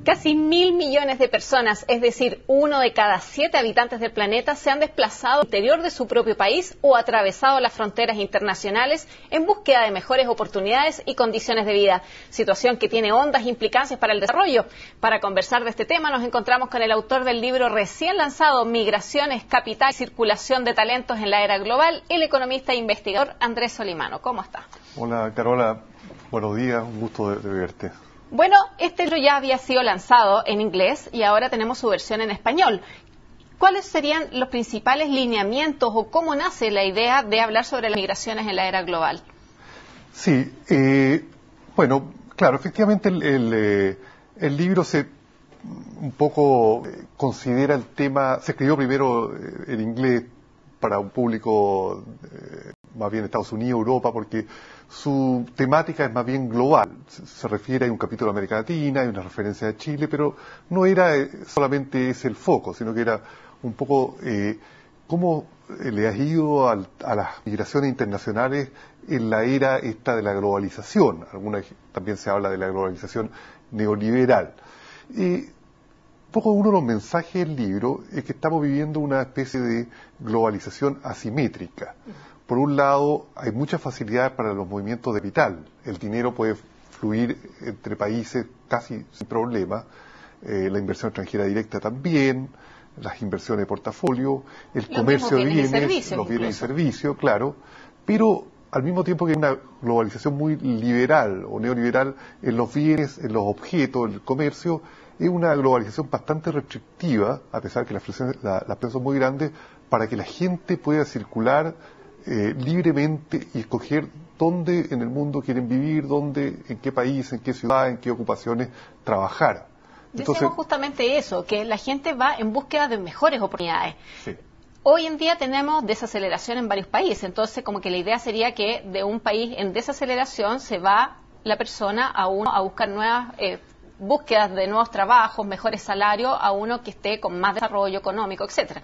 Casi 1.000 millones de personas, es decir, 1 de cada 7 habitantes del planeta, se han desplazado al interior de su propio país o atravesado las fronteras internacionales en búsqueda de mejores oportunidades y condiciones de vida, situación que tiene hondas implicancias para el desarrollo. Para conversar de este tema nos encontramos con el autor del libro recién lanzado Migraciones, Capital y Circulación de Talentos en la Era Global, el economista e investigador Andrés Solimano. ¿Cómo está? Hola Carola, buenos días, un gusto de verte. Bueno, este libro ya había sido lanzado en inglés y ahora tenemos su versión en español. ¿Cuáles serían los principales lineamientos o cómo nace la idea de hablar sobre las migraciones en la era global? Sí, bueno, claro, efectivamente el libro un poco considera el tema, se escribió primero en inglés para un público más bien Estados Unidos, Europa, porque su temática es más bien global. Se refiere, hay un capítulo de América Latina, hay una referencia a Chile, pero no era solamente ese el foco, sino que era un poco cómo le ha ido a las migraciones internacionales en la era esta de la globalización. También se habla de la globalización neoliberal. Un poco uno de los mensajes del libro es que estamos viviendo una especie de globalización asimétrica. Por un lado, hay muchas facilidades para los movimientos de capital. El dinero puede fluir entre países casi sin problema. La inversión extranjera directa también, las inversiones de portafolio, el comercio de bienes, los bienes y servicios, claro. Pero al mismo tiempo que hay una globalización muy liberal o neoliberal en los bienes, en los objetos, en el comercio, es una globalización bastante restrictiva, a pesar de que las presas son muy grandes, para que la gente pueda circular libremente y escoger dónde en el mundo quieren vivir, en qué país, en qué ciudad, en qué ocupaciones trabajar. Decimos justamente eso, que la gente va en búsqueda de mejores oportunidades. Sí. Hoy en día tenemos desaceleración en varios países, entonces como que la idea sería que de un país en desaceleración se va la persona a buscar nuevas búsquedas de nuevos trabajos, mejores salarios, a uno que esté con más desarrollo económico, etcétera.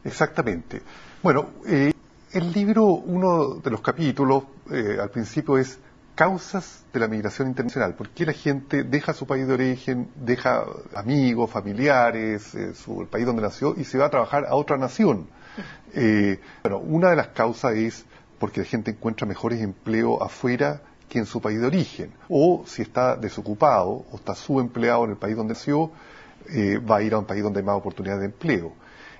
Exactamente. Bueno, el libro, uno de los capítulos, al principio es causas de la migración internacional. ¿Por qué la gente deja su país de origen, deja amigos, familiares, el país donde nació y se va a trabajar a otra nación? Bueno, una de las causas es porque la gente encuentra mejores empleos afuera que en su país de origen. O si está desocupado o está subempleado en el país donde nació, va a ir a un país donde hay más oportunidades de empleo.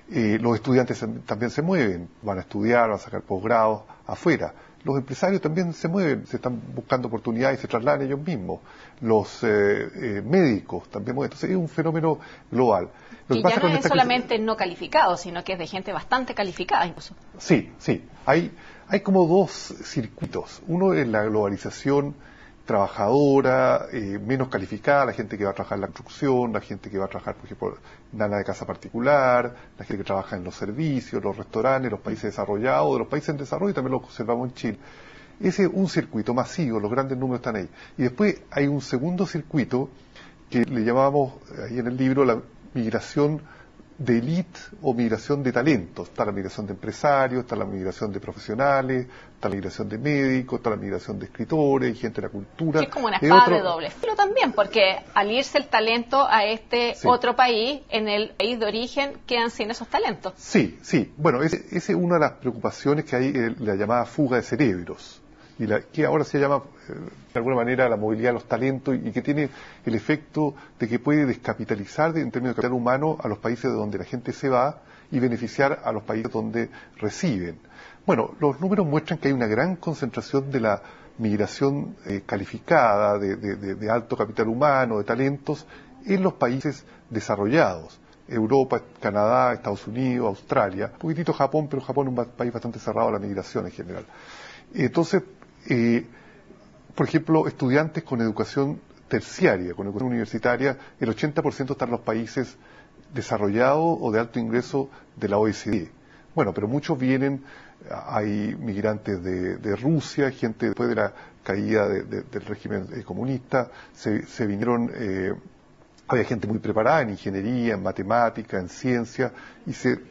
Los estudiantes también se mueven, van a estudiar, van a sacar posgrados afuera. Los empresarios también se mueven, se están buscando oportunidades y se trasladan ellos mismos. Los médicos también mueven. Entonces es un fenómeno global. Y ya no es solamente no calificado, sino que es de gente bastante calificada incluso. Sí, sí. Hay como dos circuitos. Uno es la globalización trabajadora, menos calificada, la gente que va a trabajar en la construcción, la gente que va a trabajar, por ejemplo, en la de casa particular, la gente que trabaja en los servicios, los restaurantes, los países desarrollados, de los países en desarrollo, también lo observamos en Chile. Ese es un circuito masivo, los grandes números están ahí. Y después hay un segundo circuito que le llamamos ahí en el libro la migración de élite o migración de talentos. Está la migración de empresarios, está la migración de profesionales, está la migración de médicos, está la migración de escritores y gente de la cultura. Sí, es como una espada de doble filo también, porque al irse el talento a otro país, en el país de origen quedan sin esos talentos. Sí, sí. Bueno, esa es una de las preocupaciones que hay, la llamada fuga de cerebros, y que ahora se llama de alguna manera la movilidad de los talentos y que tiene el efecto de que puede descapitalizar en términos de capital humano a los países de donde la gente se va y beneficiar a los países donde reciben. Bueno, los números muestran que hay una gran concentración de la migración calificada, de alto capital humano, de talentos, en los países desarrollados. Europa, Canadá, Estados Unidos, Australia, un poquitito Japón, pero Japón es un país bastante cerrado a la migración en general. Entonces, por ejemplo, estudiantes con educación terciaria, con educación universitaria, el 80% están en los países desarrollados o de alto ingreso de la OECD. Bueno, pero muchos vienen, hay migrantes de Rusia, gente después de la caída del régimen comunista, se vinieron, había gente muy preparada en ingeniería, en matemática, en ciencia, y se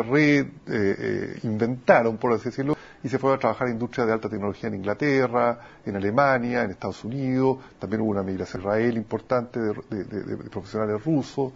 reinventaron, por así decirlo, y se fueron a trabajar a industrias de alta tecnología en Inglaterra, en Alemania, en Estados Unidos. También hubo una migración a Israel importante de profesionales rusos,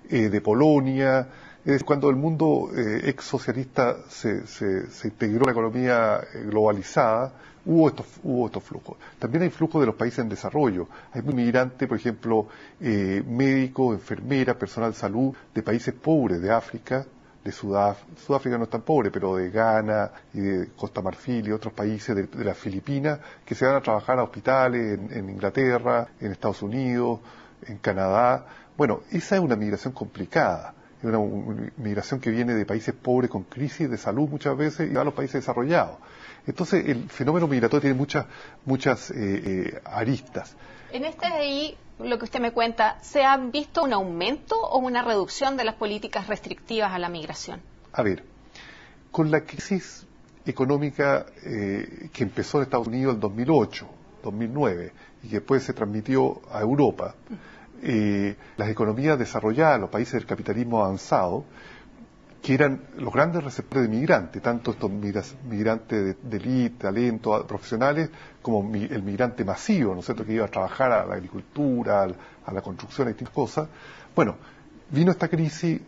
de Polonia. Es cuando el mundo ex socialista se integró a la economía globalizada, hubo estos flujos. También hay flujos de los países en desarrollo. Hay migrantes, por ejemplo, médicos, enfermeras, personal de salud de países pobres de África, de Sudáfrica no es tan pobre, pero de Ghana y de Costa Marfil y otros países de las Filipinas, que se van a trabajar a hospitales en Inglaterra, en Estados Unidos, en Canadá. Bueno, esa es una migración complicada. Es una migración que viene de países pobres con crisis de salud muchas veces y va a los países desarrollados. Entonces el fenómeno migratorio tiene muchas aristas. En ahí, lo que usted me cuenta, ¿se ha visto un aumento o una reducción de las políticas restrictivas a la migración? A ver, con la crisis económica que empezó en Estados Unidos en 2008, 2009 y que después se transmitió a Europa, las economías desarrolladas, los países del capitalismo avanzado, que eran los grandes receptores de migrantes, tanto estos migrantes de élite, talento, profesionales, como el migrante masivo, ¿no es cierto?, que iba a trabajar a la agricultura, a la construcción, a distintas cosas. Bueno, vino esta crisis,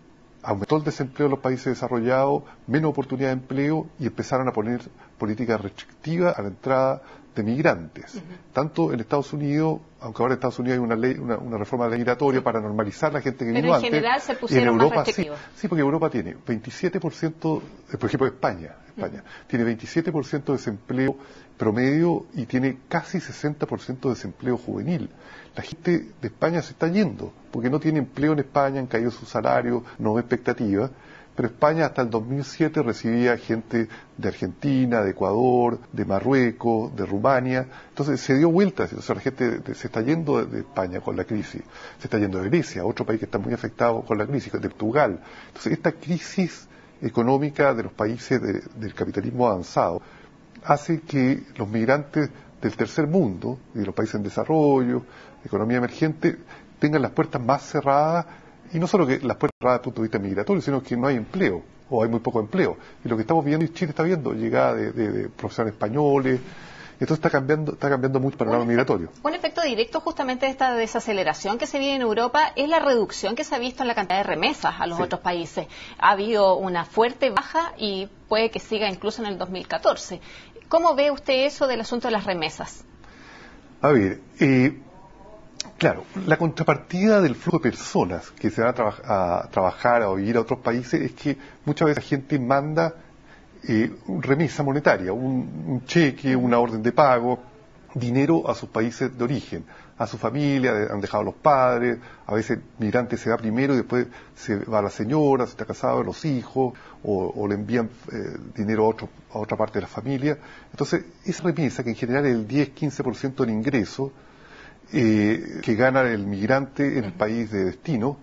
aumentó el desempleo en los países desarrollados, menos oportunidad de empleo y empezaron a poner políticas restrictivas a la entrada de migrantes. Tanto en Estados Unidos, aunque ahora en Estados Unidos hay una ley, una reforma migratoria para normalizar la gente que vino antes. Pero en general se pusieron más restrictivos. Sí, porque Europa tiene 27%, por ejemplo España tiene 27% de desempleo promedio y tiene casi 60% de desempleo juvenil. La gente de España se está yendo, porque no tiene empleo en España, han caído sus salarios, no hay expectativas. Pero España hasta el 2007 recibía gente de Argentina, de Ecuador, de Marruecos, de Rumania. Entonces se dio vuelta, o sea, la gente se está yendo de España con la crisis, se está yendo de Grecia, otro país que está muy afectado con la crisis, de Portugal. Entonces esta crisis económica de los países del capitalismo avanzado hace que los migrantes del tercer mundo, y de los países en desarrollo, economía emergente, tengan las puertas más cerradas. Y no solo que las puertas cerradas desde el punto de vista migratorio, sino que no hay empleo, o hay muy poco empleo. Y lo que estamos viendo, y Chile está viendo, llegada de profesionales españoles. Entonces está cambiando mucho el panorama migratorio. Un efecto directo justamente de esta desaceleración que se vive en Europa es la reducción que se ha visto en la cantidad de remesas a los otros países. Ha habido una fuerte baja y puede que siga incluso en el 2014. ¿Cómo ve usted eso del asunto de las remesas? A ver, claro, la contrapartida del flujo de personas que se van a trabajar o vivir a otros países es que muchas veces la gente manda remesa monetaria, un cheque, una orden de pago, dinero a sus países de origen, a su familia, han dejado los padres, a veces el migrante se va primero y después se va la señora, se está casado, los hijos, o le envían dinero a otra parte de la familia. Entonces, esa remesa, que en general es el 10-15% del ingreso, que gana el migrante en el país de destino,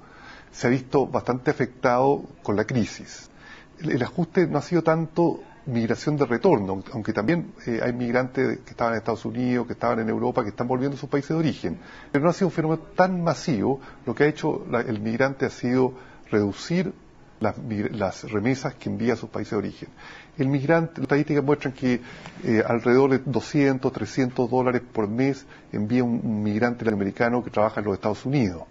se ha visto bastante afectado con la crisis. El ajuste no ha sido tanto migración de retorno, aunque también hay migrantes que estaban en Estados Unidos, que estaban en Europa, que están volviendo a sus países de origen. Pero no ha sido un fenómeno tan masivo. Lo que ha hecho el migrante ha sido reducir las remesas que envía a sus países de origen. El migrante, las estadísticas muestran que alrededor de $200, $300 por mes envía un migrante latinoamericano que trabaja en los Estados Unidos.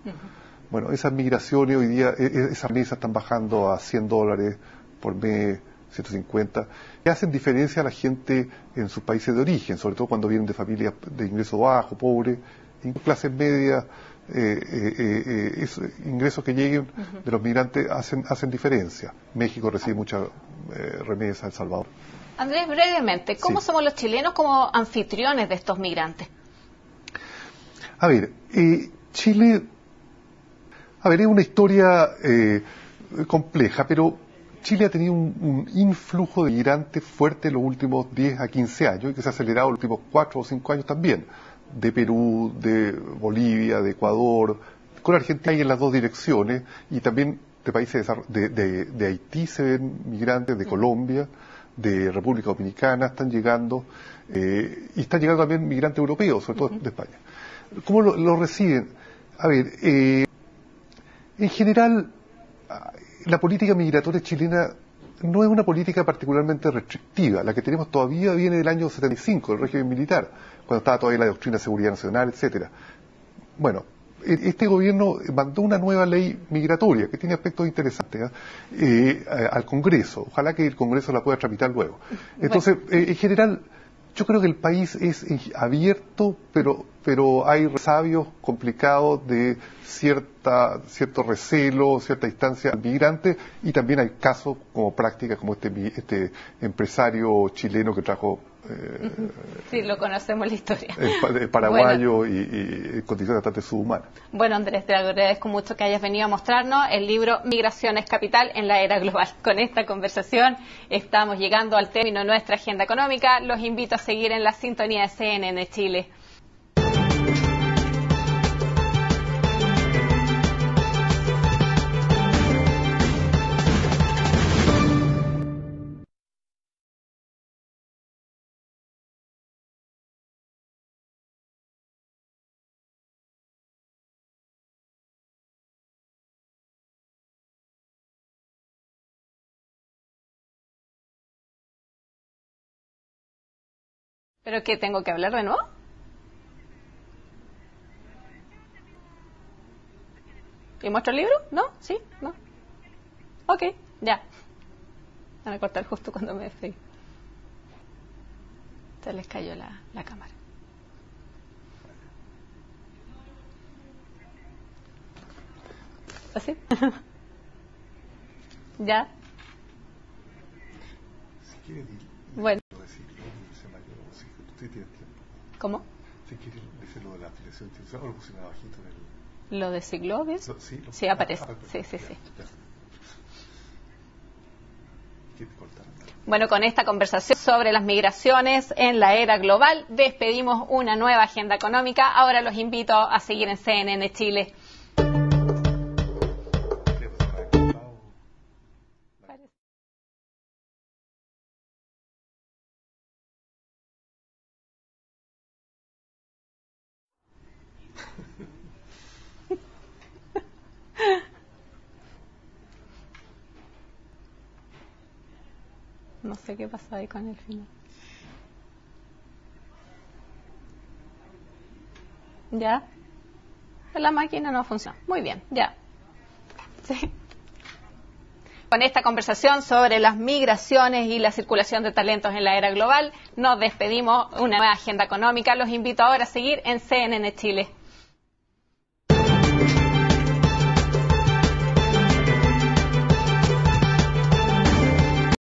Bueno, esas migraciones hoy día, esas remesas están bajando a $100 por mes, 150, que hacen diferencia a la gente en sus países de origen, sobre todo cuando vienen de familias de ingreso bajo, pobre, incluso clases medias. Ingresos que lleguen de los migrantes hacen diferencia. México recibe muchas remesas, El Salvador. Andrés, brevemente, ¿cómo somos los chilenos como anfitriones de estos migrantes? A ver, Chile, es una historia compleja, pero Chile ha tenido un influjo de migrantes fuerte en los últimos 10 a 15 años y que se ha acelerado en los últimos 4 o 5 años también. De Perú, de Bolivia, de Ecuador, con Argentina hay en las dos direcciones, y también de países de Haití se ven migrantes, de Colombia, de República Dominicana están llegando, y están llegando también migrantes europeos, sobre todo de España. ¿Cómo lo reciben? A ver, en general, la política migratoria chilena no es una política particularmente restrictiva. La que tenemos todavía viene del año 75, el régimen militar, cuando estaba todavía la doctrina de seguridad nacional, etcétera. Bueno, este gobierno mandó una nueva ley migratoria que tiene aspectos interesantes al Congreso. Ojalá que el Congreso la pueda tramitar luego. Entonces, en general, yo creo que el país es abierto, pero hay resabios complicados de cierto recelo, cierta distancia al migrante, y también hay casos como prácticas como este empresario chileno que trajo sí, lo conocemos la historia. Paraguayo Bueno. y en condiciones bastante subhumanas. Bueno, Andrés, te agradezco mucho que hayas venido a mostrarnos el libro Migraciones Capital en la Era Global. Con esta conversación estamos llegando al término de nuestra agenda económica. Los invito a seguir en la sintonía de CNN Chile. ¿Pero qué, tengo que hablar de nuevo? ¿Y muestro el libro? ¿No? ¿Sí? ¿No? Ok, ya. Van a cortar justo cuando me despedí. Se les cayó la cámara. ¿Así? ¿Ya? Bueno. ¿Cómo? Si quieres decir lo de la afiliación institucional, o lo pusieron abajito en el... ¿Lo de Siglobius? Sí, aparece. Sí. Bueno, con esta conversación sobre las migraciones en la era global, despedimos una nueva agenda económica. Ahora los invito a seguir en CNN Chile. No sé qué pasó ahí con el final. ¿Ya? La máquina no funciona. Muy bien, ya. Sí. Con esta conversación sobre las migraciones y la circulación de talentos en la era global, nos despedimos una nueva agenda económica. Los invito ahora a seguir en CNN Chile.